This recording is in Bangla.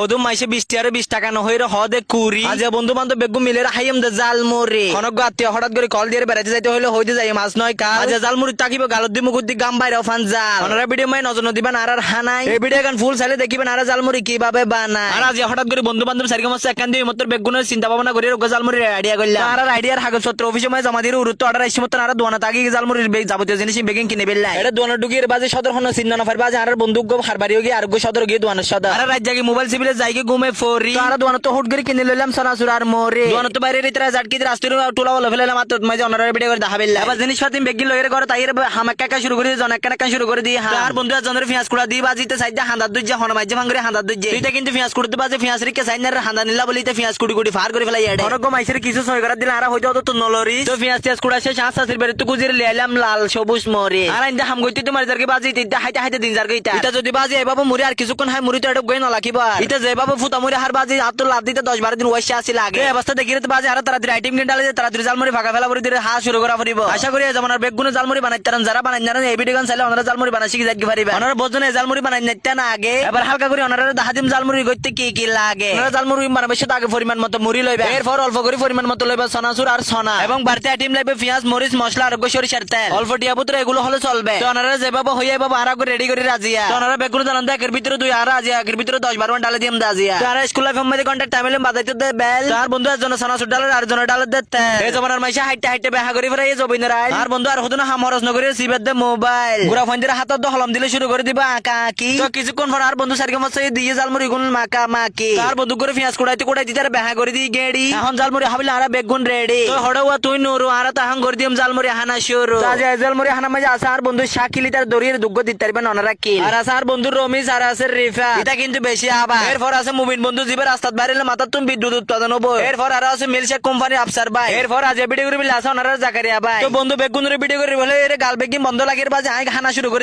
হদুম মাইসে 20 আর 20 টাকা নহইরে হদে কুরি আজ বন্ধু বান্ধব বেগু মিলে হাইম দে জালমুড়ি অনক আত্মীয় হঠাৎ করে কল দিয়ে বেড়াতে যাইতে হইলে হইতে যাই মাছ নয় কাল আজ জালমুড়ি তাকিব গালত দি মুকুদ্দি গাম বাইরে ফান জাল ওনারা ভিডিও মাই নজর দিবেন আর হানাই এই ভিডিও গান ফুল চাইলে দেখিবেন আর জালমুড়ি কিভাবে বানায় আর আজ হঠাৎ করে বন্ধু বান্ধব সারিকে মাছ একখান দিয়ে মতর বেগুনের চিন্তা ভাবনা করে জালমুড়ি আইডিয়া করলাম আর আইডিয়ার কাগজপত্র অফিসে মাই জমা দিয়ে উরুত্ব অর্ডার আইসি মতন আর দোয়ানা তাকি জালমুড়ির বেগ যাবতীয় জিনিস বেগিং কিনে বেললাই এটা দোয়ানা ডুগির বাজে সদর হন চিহ্ন নফার বাজে আর বন্দুক গো হারবাড়ি গিয়ে আর গো সদর গিয়ে দোয়ানা সদর আর রাত জাগে মোবাইল সিবিলে যাইগে ঘুমে ফরি আর দোয়ানা তো হুট করে কিনে লইলাম সানাসুর আর মোরে দোয়ানা তো বাইরে রিতরা জাটকি রাস্তার টোলা বলে ফেলাম মাত্র মাঝে অনারে ভিডিও করে দেখাবেলা আবার জিনিস পাতি বেগি লইরে করে তাইরে হামাক্কা কা শুরু করে জন একটা শুরু করে দিয়ে আর বন্ধু জনের পেঁয়াজ কুড়া দিয়ে বাজিতে সাইডে হাঁদার দুইজে হন মাঝে ভাঙরে হাঁদার দুইজে তুইটা কিন্তু পেঁয়াজ কুড়তে বাজে পেঁয়াজ রিকে সাইনার হাঁদা নিলা বলিতে পেঁয়াজ কুড়ি কুড়ি ফার করে ফেলাই এডে অরগ মাইসের কিছু সই করে দিলে আর হইতো তো নলরি তো পেঁয়াজ তিয়াজ কুড়া শেষ হাঁসাসির বেরে তো গুজিরে লিয়ালাম লাল সবুজ মরে আর ইন্দা হাম গইতে তোমার জারকে বাজিতে ইন্দা হাইতে হাইতে দিন জারকে এটা যদি বাজে এই বাবা মুরি আর কিছুক্ষণ হাই মুরি তো এটা গই না লাকিবা এটা যে বাবা ফুটা মুরি হার বাজে হাত তো লাভ দিতে 10-12 দিন ওয়াইসা আসি লাগে এই অবস্থা দেখিরে তো বাজে আর তাড়াতাড়ি আইটেম কিনে ডালে তাড়াতাড়ি জালমুড়ি ফাঁকা ফেলা করে দিলে হা শুরু করা পড়িব আশা করি যেমন আর বেগুনে জালমুড়ি বানাইতারেন যারা বানাই জানেন এই ভিডিও গান চাইলে ওনারা জালমুড়ি বানাই শিখে যাইতে পারিবে ওনারা বোঝনে জালমুড়ি বানাই নিতে না আগে এবার হালকা করে ওনারা দাহাদিম জালমুড়ি গইতে কি কি লাগে ওনারা জালমুড়ি বানাবে সেটা আগে পরিমাণ মতো মুড়ি লইবে এরপর অল্প করে পরিমাণ মতো লইবে সনাসুর আর সনা এবং বাড়তি আইটেম লাগবে পেঁয়াজ মরিচ মশলা আর সরিষার তেল অল্প টিয়া পুত্র এগুলো হলে চলবে তো ওনারা যেভাবে হইয়া বাবা আর আগে রেডি করে রাজিয়া তো ওনারা বেগুন জানান একের ভিতরে 2 আর রাজিয়া একের ভিতরে 10-12 মান ডালে দিম দাজিয়া তো আর স্কুল লাইফ মধ্যে কন্টাক্ট টাইমে বাজাইতে দে বেল আর বন্ধু একজন সনাসুর ডালে আর জন ডালে দে তেল এই জমানার মাইসা হাইটে হাইটে বেহা করে ফেরে এই জবিনের আর বন্ধু আর হদুনা হামরস নগরে সিবেদ দে মোবাইল গুড়া ফোন দিয়ে হাতত হলম দিলে শুরু করে দিবা আঁকা আঁকি তো কিছুক্ষণ পর আর বন্ধু সারকে মত দিয়ে জালমুড়ি গুন মাকা মাকি আর বন্ধু করে পেঁয়াজ কুড়াইতে কুড়াইতে তার বেহা করে দি গেড়ি এখন জালমুড়ি হাবিলে আর বেগুন রেডি তো হড়াওয়া তুই নুরু আর তাহাং করে দিম জালমুড়ি হানা শুরু তাজা জালমুড়ি হানা মাঝে আছে আর বন্ধু শাকিলি তার দড়ির দুগ্গ দিতে পারবেন ওনারা কি আর আছে আর বন্ধু রমিজ আর আছে রিফা এটা কিন্তু বেশি আবার এরপর আছে মুমিন বন্ধু জিবের রাস্তাত বাইরে মাথা তুমি বিদ্যুৎ উৎপাদন হবো এরপর আর আছে মিলশেক কোম্পানি আফসার ভাই এরপর আজ ভিডিও করে আছে ওনারা জাকারিয়া ভাই তো বন্ধু বেগুনের ভিডিও করে বলে এর গাল বেগিম বন্ধ লাগিয়ে বাজে হানা শুরু করে